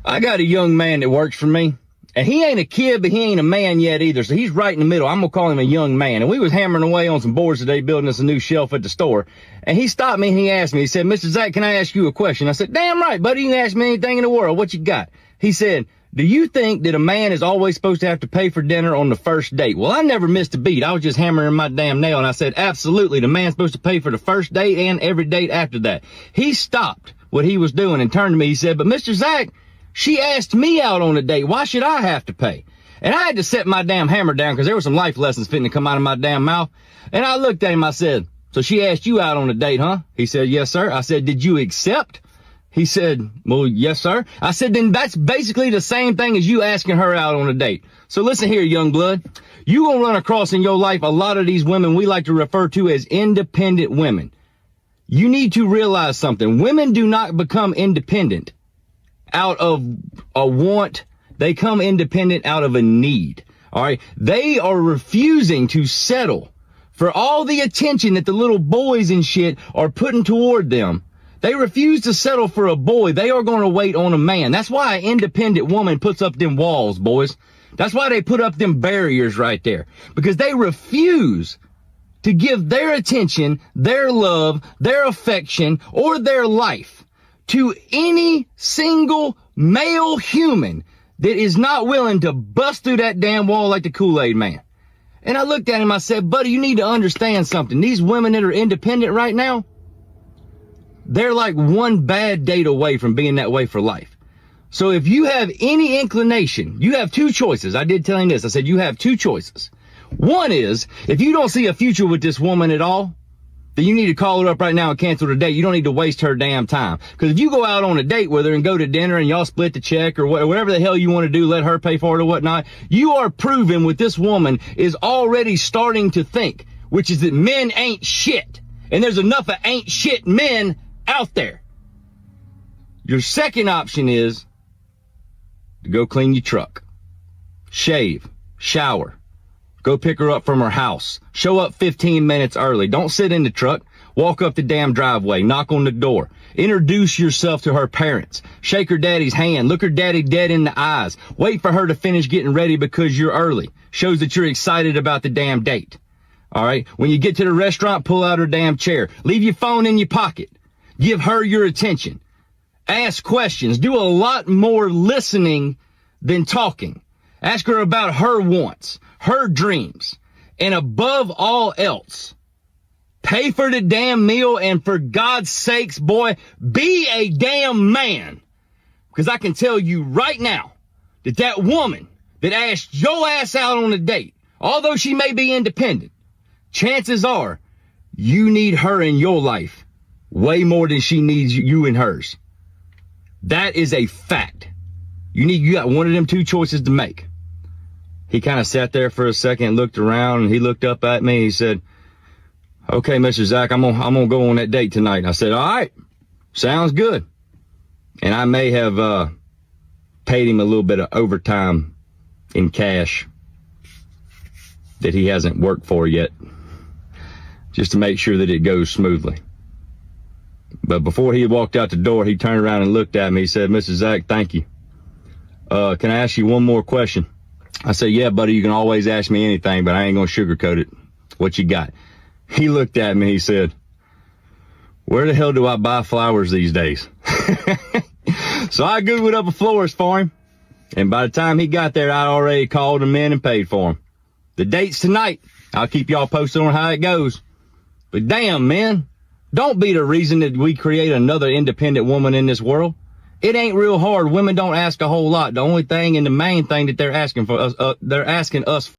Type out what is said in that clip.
I got a young man that works for me, and he ain't a kid, but he ain't a man yet either, so he's right in the middle. I'm gonna call him a young man. And we was hammering away on some boards today, building us a new shelf at the store. And he stopped me and he asked me, he said, Mr. Zach, can I ask you a question? I said, damn right, buddy, you can ask me anything in the world. What you got? He said, do you think that a man is always supposed to have to pay for dinner on the first date? Well, I never missed a beat. I was just hammering my damn nail, and I said, absolutely, the man's supposed to pay for the first date and every date after that. He stopped what he was doing and turned to me. He said, but Mr. Zach, she asked me out on a date. Why should I have to pay? And I had to set my damn hammer down because there were some life lessons fitting to come out of my damn mouth. And I looked at him, I said, so she asked you out on a date, huh? He said, yes, sir. I said, did you accept? He said, well, yes, sir. I said, then that's basically the same thing as you asking her out on a date. So listen here, young blood. You gonna run across in your life a lot of these women we like to refer to as independent women. You need to realize something. Women do not become independent out of a want. They come independent out of a need. All right. They are refusing to settle for all the attention that the little boys and shit are putting toward them. They refuse to settle for a boy. They are going to wait on a man. That's why an independent woman puts up them walls, boys. That's why they put up them barriers right there, because they refuse to give their attention, their love, their affection, or their life to any single male human that is not willing to bust through that damn wall like the Kool-Aid man. And I looked at him, I said, buddy, you need to understand something. These women that are independent right now, they're like one bad date away from being that way for life. So if you have any inclination, you have two choices. I did tell him this. I said, you have two choices. One is, if you don't see a future with this woman at all, then you need to call her up right now and cancel the date. You don't need to waste her damn time. Because if you go out on a date with her and go to dinner and y'all split the check or whatever the hell you want to do, let her pay for it or whatnot, you are proving what this woman is already starting to think, which is that men ain't shit. And there's enough of ain't shit men out there. Your second option is to go clean your truck, shave, shower, go pick her up from her house, show up 15 minutes early. Don't sit in the truck. Walk up the damn driveway, knock on the door, introduce yourself to her parents, shake her daddy's hand, look her daddy dead in the eyes, wait for her to finish getting ready because you're early. Shows that you're excited about the damn date. All right. When you get to the restaurant, pull out her damn chair, leave your phone in your pocket. Give her your attention. Ask questions. Do a lot more listening than talking. Ask her about her wants, her dreams. And above all else, pay for the damn meal. And for God's sakes, boy, be a damn man. Because I can tell you right now that that woman that asked your ass out on a date, although she may be independent, chances are you need her in your life way more than she needs you in hers. That is a fact. You got one of them two choices to make. He kind of sat there for a second, looked around, and he looked up at me. He said, okay, Mr. Zach, I'm gonna go on that date tonight. I said, all right, sounds good. And I may have paid him a little bit of overtime in cash that he hasn't worked for yet, just to make sure that it goes smoothly. But before he walked out the door, he turned around and looked at me. He said, Mr. Zach, thank you. Can I ask you one more question? I said, yeah, buddy, you can always ask me anything, but I ain't gonna sugarcoat it. What you got? He looked at me. He said, where the hell do I buy flowers these days? So I Googled up a florist for him. And by the time he got there, I'd already called him in and paid for him. The date's tonight. I'll keep y'all posted on how it goes. But damn, man, don't be the reason that we create another independent woman in this world. It ain't real hard. Women don't ask a whole lot. The only thing and the main thing that they're asking us